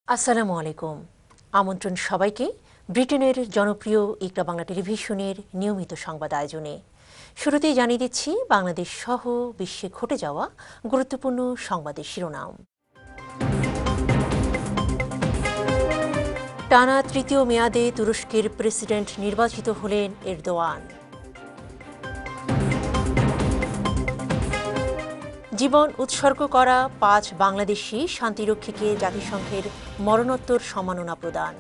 আসসালামু আলাইকুম। আমন্ত্রণ সবাইকে ব্রিটেনের জনপ্রিয় ইকরা বাংলা টেলিভিশনের নিয়মিত সংবাদ আয়োজনে। শুরুতেই জানিয়ে দিচ্ছি বাংলাদেশ সহ বিশ্বে ঘটে যাওয়া গুরুত্বপূর্ণ সংবাদের শিরোনাম। টানা তৃতীয় মেয়াদে তুরস্কের প্রেসিডেন্ট নির্বাচিত হলেন এরদোয়ান। জীবন উৎসর্গ করা ৫ বাংলাদেশি শান্তিরক্ষীকে জাতিসংঘের মরণোত্তর সম্মাননা প্রদান।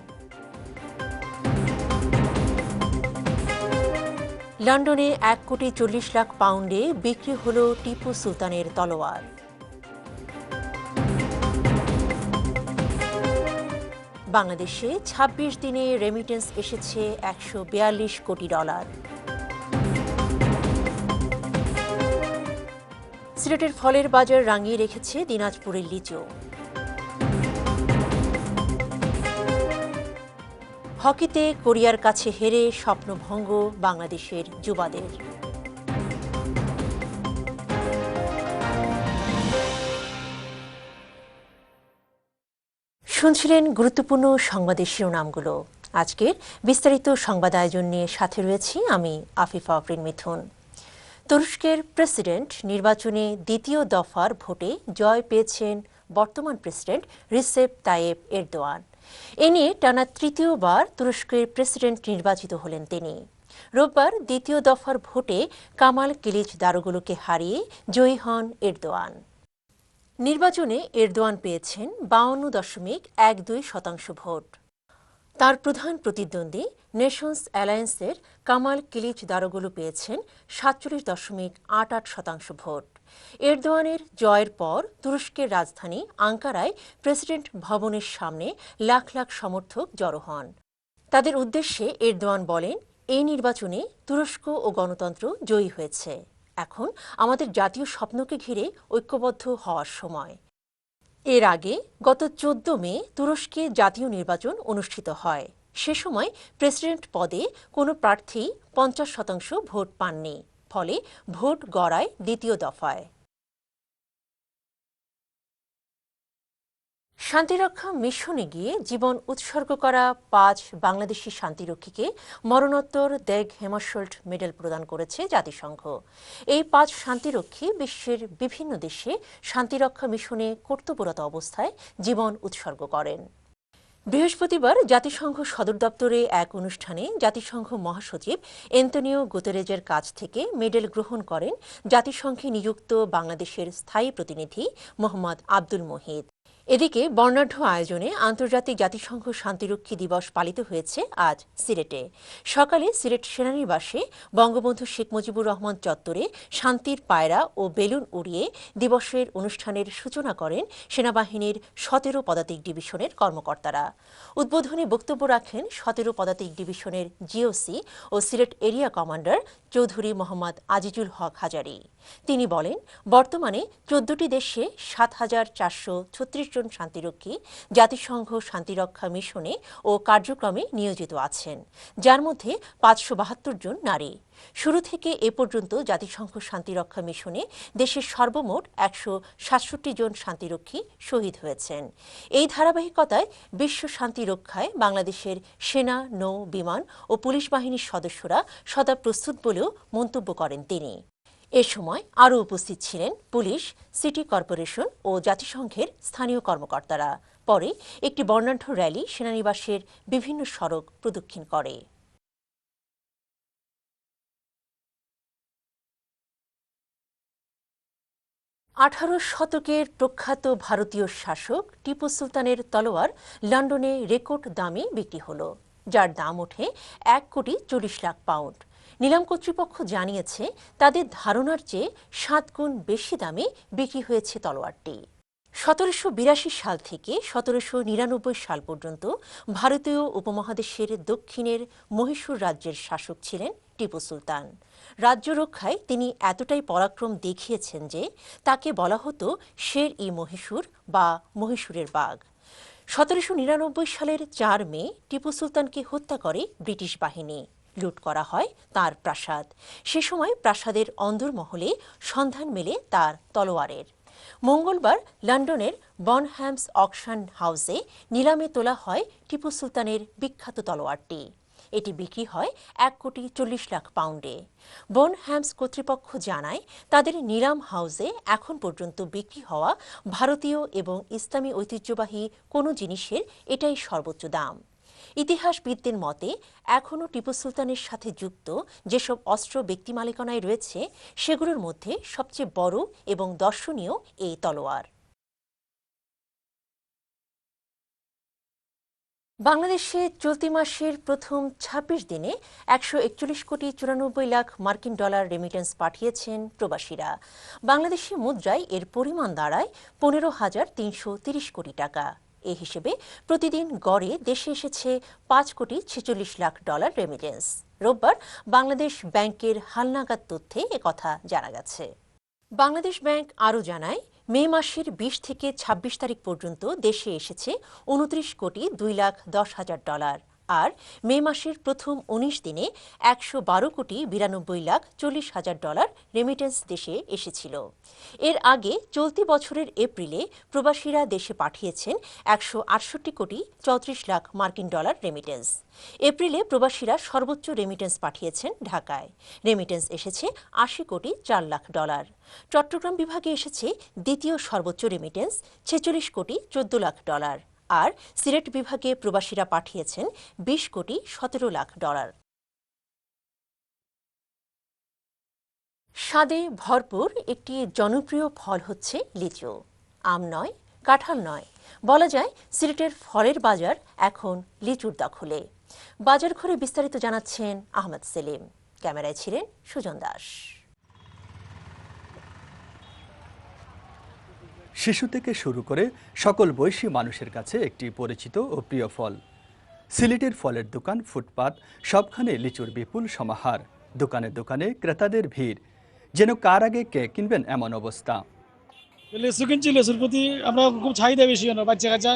লন্ডনে ১,৪০,০০,০০০ পাউন্ডে বিক্রি হল টিপু সুলতানের তলোয়ার। বাংলাদেশে ২৬ দিনে রেমিটেন্স এসেছে $১৪২ কোটি। সিলেটের ফলের বাজার রাঙিয়ে রেখেছে দিনাজপুরের লিচু। হকিতে কোরিয়ার কাছে হেরে স্বপ্নভঙ্গ বাংলাদেশের যুবাদের। শুনছিলেন গুরুত্বপূর্ণ সংবাদের শিরোনামগুলো। আজকের বিস্তারিত সংবাদ আয়োজন নিয়ে সাথে রয়েছি আমি আফিফা আফরিন মিথুন। তুরস্কের প্রেসিডেন্ট নির্বাচনে দ্বিতীয় দফার ভোটে জয় পেয়েছেন বর্তমান প্রেসিডেন্ট রিসেপ তাইয়েপ এরদোয়ান। এ নিয়ে টানা তৃতীয়বার তুরস্কের প্রেসিডেন্ট নির্বাচিত হলেন তিনি। রোববার দ্বিতীয় দফার ভোটে কামাল কিলিচ দারোগুলোকে হারিয়ে জয়ী হন এরদোয়ান। নির্বাচনে এরদোয়ান পেয়েছেন ৫২.১২% ভোট। তার প্রধান প্রতিদ্বন্দ্বী নেশনস অ্যালায়েন্সের কামাল কিলিচ দারোগুলো পেয়েছেন ৪৭.৮৮% ভোট। এরদোয়ানের জয়ের পর তুরস্কের রাজধানী আঙ্কারায় প্রেসিডেন্ট ভবনের সামনে লাখ লাখ সমর্থক জড়ো হন। তাদের উদ্দেশ্যে এরদোয়ান বলেন, এই নির্বাচনে তুরস্ক ও গণতন্ত্র জয়ী হয়েছে। এখন আমাদের জাতীয় স্বপ্নকে ঘিরে ঐক্যবদ্ধ হওয়ার সময়। এর আগে গত ১৪ মে তুরস্কে জাতীয় নির্বাচন অনুষ্ঠিত হয়। সে সময় প্রেসিডেন্ট পদে কোনো প্রার্থী ৫০% ভোট পাননি, ফলে ভোট গড়ায় দ্বিতীয় দফায়। শান্তিরক্ষা মিশনে গিয়ে জীবন উৎসর্গ করা ৫ বাংলাদেশি শান্তিরক্ষীকে মরণোত্তর দেগ হেমাশোল্ড মেডেল প্রদান করেছে জাতিসংঘ। এই ৫ শান্তিরক্ষী বিশ্বের বিভিন্ন দেশে শান্তিরক্ষা মিশনে কর্তব্যরত অবস্থায় জীবন উৎসর্গ করেন। বৃহস্পতিবার জাতিসংঘ সদর দপ্তরে এক অনুষ্ঠানে জাতিসংঘ মহাসচিব এন্তোনিও গুতেরেজের কাছ থেকে মেডেল গ্রহণ করেন জাতিসংঘে নিযুক্ত বাংলাদেশের স্থায়ী প্রতিনিধি মোহাম্মদ আব্দুল মুহিত। এদিকে বর্ণাঢ্য আয়োজনে আন্তর্জাতিক জাতিসংঘ শান্তিরক্ষী দিবস পালিত হয়েছে আজ সিলেটে। সকালে সিলেট সেনানিবাসে বঙ্গবন্ধু শেখ মুজিবুর রহমান চত্বরে শান্তির পায়রা ও বেলুন উড়িয়ে দিবসের অনুষ্ঠানের সূচনা করেন সেনাবাহিনীর ১৭ পদাতিক ডিভিশনের কর্মকর্তারা। উদ্বোধনী বক্তব্য রাখেন ১৭ পদাতিক ডিভিশনের জিওসি ও সিলেট এরিয়া কমান্ডার চৌধুরী মোহাম্মদ আজিজুল হক হাজারি। তিনি বলেন, বর্তমানে ১৪টি দেশে ৭,৪৩৬ জন শান্তিরক্ষী জাতিসংঘ শান্তিরক্ষা মিশনে ও কার্যক্রমে নিয়োজিত আছেন, যার মধ্যে ৫৭২ জন নারী। শুরু থেকে এ পর্যন্ত জাতিসংঘ শান্তিরক্ষা মিশনে দেশের সর্বমোট ১৬৭ জন শান্তিরক্ষী শহীদ হয়েছেন। এই ধারাবাহিকতায় বিশ্ব শান্তি রক্ষায় বাংলাদেশের সেনা, নৌ, বিমান ও পুলিশ বাহিনীর সদস্যরা সদা প্রস্তুত বলেও মন্তব্য করেন তিনি। এ সময় আরও উপস্থিত ছিলেন পুলিশ, সিটি কর্পোরেশন ও জাতিসংঘের স্থানীয় কর্মকর্তারা। পরে একটি বর্ণাঢ্য র্যালি সেনানিবাসের বিভিন্ন সড়ক প্রদক্ষিণ করে। ১৮ শতকের প্রখ্যাত ভারতীয় শাসক টিপু সুলতানের তলোয়ার লন্ডনে রেকর্ড দামে বিক্রি হল, যার দাম ওঠে ১,৪০,০০,০০০ পাউন্ড। নিলাম কর্তৃপক্ষ জানিয়েছে, তাদের ধারণার চেয়ে ৭ গুণ বেশি দামে বিক্রি হয়েছে তলোয়ারটি। ১৭৮২ সাল থেকে ১৭৯৯ সাল পর্যন্ত ভারতীয় উপমহাদেশের দক্ষিণের মহীশূর রাজ্যের শাসক ছিলেন টিপু সুলতান। রাজ্য রক্ষায় তিনি এতটাই পরাক্রম দেখিয়েছেন যে তাকে বলা হতো শের-ই মহীশূর বা মহীশূরের বাঘ। ১৭৯৯ সালের ৪ মে টিপু সুলতানকে হত্যা করে ব্রিটিশ বাহিনী। লুট করা হয় তার প্রাসাদ। সে সময় প্রাসাদের অন্দরমহলে সন্ধান মেলে তার তলোয়ারের। মঙ্গলবার লন্ডনের বনহ্যামস অকশন হাউসে নিলামে তোলা হয় টিপু সুলতানের বিখ্যাত তলোয়ারটি। এটি বিক্রি হয় 1,40,00,000 পাউন্ডে। বনহ্যামস কর্তৃপক্ষ জানায়, তাদের নিলাম হাউসে এখন পর্যন্ত বিক্রি হওয়া ভারতীয় এবং ইসলামী ঐতিহ্যবাহী কোনো জিনিসের এটাই সর্বোচ্চ দাম। ইতিহাসবিদদের মতে, এখনও টিপু সুলতানের সাথে যুক্ত যেসব অস্ত্র ব্যক্তি মালিকানায় রয়েছে সেগুলোর মধ্যে সবচেয়ে বড় এবং দর্শনীয় এই তলোয়ার। বাংলাদেশে চলতি মাসের প্রথম ২৬ দিনে ১৪১,৯৪,০০,০০০ মার্কিন ডলার রেমিটেন্স পাঠিয়েছেন প্রবাসীরা। বাংলাদেশি মুদ্রায় এর পরিমাণ দাঁড়ায় ১৫,৩৩০ কোটি টাকা। এ হিসেবে প্রতিদিন গড়ে দেশে এসেছে ৫,৪৬,০০,০০০ ডলার রেমিটেন্স। রোববার বাংলাদেশ ব্যাংকের হালনাগাদ তথ্যে একথা জানা গেছে। বাংলাদেশ ব্যাংক আরও জানায়, মে মাসের ২০ থেকে ২৬ তারিখ পর্যন্ত দেশে এসেছে ২৯,২,১০,০০০ ডলার, আর মে মাসের প্রথম ১৯ দিনে ১১,৯,৯,৪০,০০০ ডলার রেমিটেন্স দেশে এসেছিল। এর আগে চলতি বছরের এপ্রিলে প্রবাসীরা দেশে পাঠিয়েছেন ১৬৮,৩৪,০০,০০০ মার্কিন ডলার রেমিটেন্স। এপ্রিলে প্রবাসীরা সর্বোচ্চ রেমিটেন্স পাঠিয়েছেন ঢাকায়। রেমিটেন্স এসেছে ৮০,৪,০০,০০০ ডলার। চট্টগ্রাম বিভাগে এসেছে দ্বিতীয় সর্বোচ্চ রেমিটেন্স ৪৬,১৪,০০,০০০ ডলার, আর সিলেট বিভাগে প্রবাসীরা পাঠিয়েছেন ২০,১৭,০০,০০০ ডলার। স্বাদে ভরপুর একটি জনপ্রিয় ফল হচ্ছে লিচু। আম নয়, কাঁঠাল নয়, বলা যায় সিলেটের ফলের বাজার এখন লিচুর দখলে। বাজার ঘুরে বিস্তারিত জানাচ্ছেন আহমদ সেলিম। ক্যামেরায় ছিলেন সুজন দাস। শিশু থেকে শুরু করে সকল বয়সী মানুষের কাছে একটি পরিচিত ও প্রিয় ফল। সিলেটের ফলের দোকান, ফুটপাত, সবখানে লিচুর বিপুল সমাহার। দোকানে দোকানে ক্রেতাদের ভিড়, যেন কার আগে কে কিনবেন এমন অবস্থা। লেচু কিনছি, লেচুর প্রতি আমরা খুব চাহিদা বেশি, বাচ্চা কাচ্চা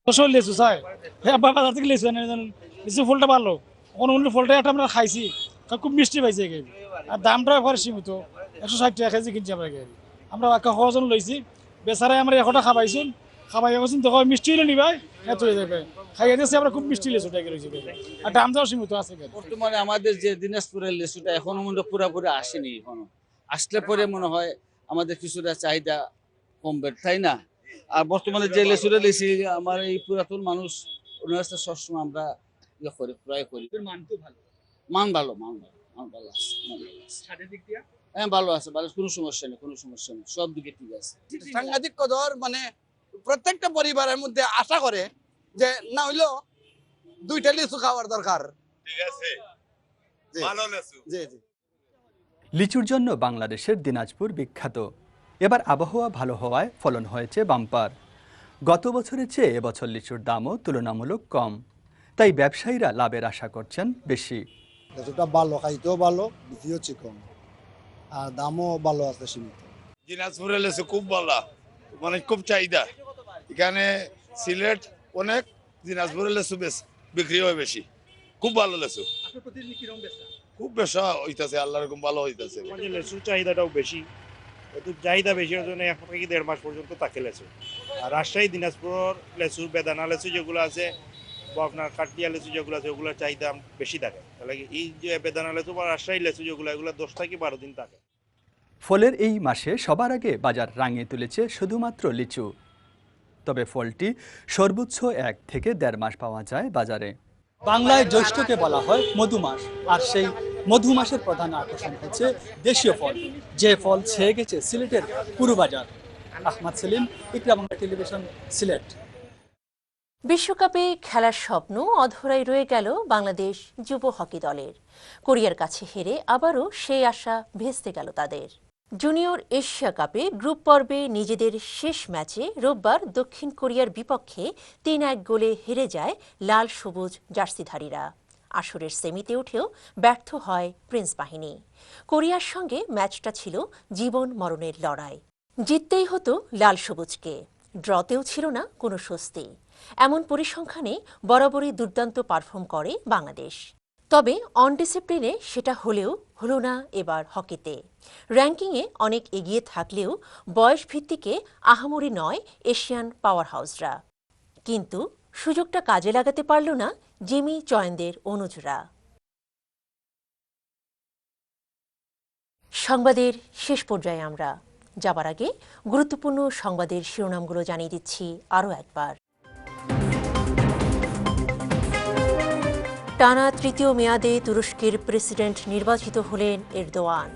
ফসল লেচু চাই। বাজার থেকে লেচু আনে, লিচু ফলটা ভালো, অন্য ফলটা একটা আমরা খাইছি, খুব মিষ্টি পাইছে। আর দামটা একবার সীমিত, ১৬০ টাকা কেজি কিনছি আমরা একটা সহজন লইছি। বেচারাই আমরা ১০০ টাকা খাবাইছুন, খাবাই গেছেন তো মিষ্টি হলে নিবাই এত হয়ে যাবে। খাইয়ে দিয়েছি আমরা খুব মিষ্টি লেচুটাকে রয়েছে, আর দামটাও সীমিত আছে। বর্তমানে আমাদের যে দিনাজপুরের লেচুটা এখনো মনে পুরোপুরি আসেনি, এখনো আসলে পরে মনে হয় আমাদের কিছুটা চাহিদা কমবে, তাই না? আর বর্তমানে যে লেচুটা লেছি, আমার এই পুরাতন মানুষ ওনার কাছে সবসময় আমরা ইয়ে করি, ক্রয় করি। মান ভালো আছে। হ্যাঁ, ভালো আছে, কোনো সমস্যা নেই, সব দিকে ঠিক আছে। সাংঘাতিক কদর, মানে প্রত্যেকটা পরিবারের মধ্যে আশা করে যে না হইলেও 2টা লিচু খাওয়ার দরকার। ঠিক আছে, ভালো লিচু। জি জি। লিচুর জন্য বাংলাদেশের দিনাজপুর বিখ্যাত। এবার আবহাওয়া ভালো হওয়ায় ফলন হয়েছে বাম্পার। গত বছরের চেয়ে এবছর লিচুর দামও তুলনামূলক কম, তাই ব্যবসায়ীরা লাভের আশা করছেন বেশি। লিচুটা ভালো, খাইতেও ভালো, বিক্রি হচ্ছে কম, আর দামও ভালো আছে, সীমিত। দিনাজপুরের লিচু খুব ভালো, মানে খুব চাহিদা এখানে। সিলেট অনেক, দিনাজপুরের লিচু বিক্রি হয় বেশি, খুব ভালো লিচু। খুব বেশা হইতাছে, আল্লাহর রকম ভালো হইতাছে। লিচুর চাহিদাটাও বেশি, চাহিদা বেশি ওই জন্য 1 থেকে 1.5 মাস পর্যন্ত থাকে লেচু। আর রাজশাহী, দিনাজপুর লেচু, বেদানা লেচু যেগুলো আছে, বা আপনার কাটিয়া লেচু যেগুলো আছে, ওগুলোর চাহিদা বেশি থাকে। তাহলে এই যে বেদানা লেচু বা রাজশাহী লেচু যেগুলো, এগুলো 10 থেকে 12 দিন থাকে। ফলের এই মাসে সবার আগে বাজার রাঙিয়ে তুলেছে শুধুমাত্র লিচু। তবে ফলটি সর্বোচ্চ 1 থেকে 1.5 মাস পাওয়া যায় বাজারে। বাংলায় জ্যৈষ্ঠকে বলা হয় মধু মাস, আর সেই মধু মাসের প্রধান আকর্ষণ হচ্ছে দেশীয় ফল, যে ফল ছেয়ে গেছে সিলেটের পুরো বাজার। আহমদ সেলিম, ইকরা বাংলা টেলিভিশন, সিলেট। বিশ্বকাপে খেলার স্বপ্ন অধরাই রয়ে গেল বাংলাদেশ যুব হকি দলের। কোরিয়ার কাছে হেরে আবারও সেই আশা ভেস্তে গেল তাদের। জুনিয়র এশিয়া কাপে গ্রুপ পর্বে নিজেদের শেষ ম্যাচে রোববার দক্ষিণ কোরিয়ার বিপক্ষে ৩-১ গোলে হেরে যায় লাল সবুজ জার্সিধারীরা। আসরের সেমিতে উঠেও ব্যর্থ হয় প্রিন্স বাহিনী। কোরিয়ার সঙ্গে ম্যাচটা ছিল জীবন মরণের লড়াই। জিততেই হতো লাল সবুজকে, ড্রতেও ছিল না কোনো স্বস্তি। এমন পরিসংখ্যানে বরাবরই দুর্দান্ত পারফর্ম করে বাংলাদেশ। তবে অনডিসিপ্লিনে সেটা হলো না এবার হকিতে। র্যাঙ্কিংয়ে অনেক এগিয়ে থাকলেও বয়স ভিত্তিকে আহামরি নয় এশিয়ান পাওয়ার হাউসরা। কিন্তু সুযোগটা কাজে লাগাতে পারল না জিমি চয়েনদের অনুজরা। সংবাদের শেষ পর্যায়ে আমরা যাবার আগে গুরুত্বপূর্ণ সংবাদের শিরোনামগুলো জানিয়ে দিচ্ছি আরও একবার। টানা তৃতীয় মেয়াদে তুরস্কের প্রেসিডেন্ট নির্বাচিত হলেন এরদোয়ান।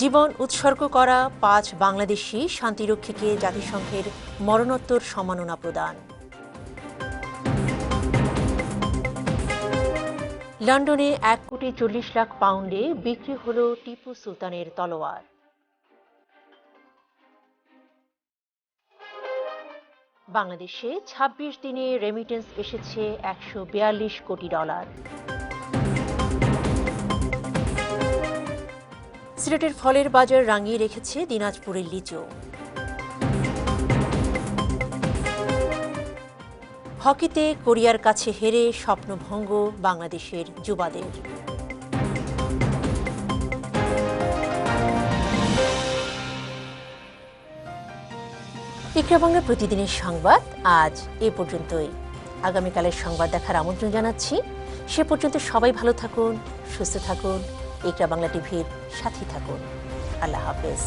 জীবন উৎসর্গ করা 5 বাংলাদেশি শান্তিরক্ষীকে জাতিসংঘের মরণোত্তর সম্মাননা প্রদান। লন্ডনে 1,40,00,000 পাউন্ডে বিক্রি হল টিপু সুলতানের তলোয়ার। বাংলাদেশে 26 দিনে রেমিটেন্স এসেছে $142 কোটি। সিলেটের ফলের বাজার রাঙিয়ে রেখেছে দিনাজপুরের লিচু। হকিতে কোরিয়ার কাছে হেরে স্বপ্নভঙ্গ বাংলাদেশের যুবাদের। ইকরা বাংলা প্রতিদিনের সংবাদ আজ এ পর্যন্তই। আগামীকালের সংবাদ দেখার আমন্ত্রণ জানাচ্ছি। সে পর্যন্ত সবাই ভালো থাকুন, সুস্থ থাকুন, ইকরা বাংলা টিভির সাথে থাকুন। আল্লাহ হাফেজ।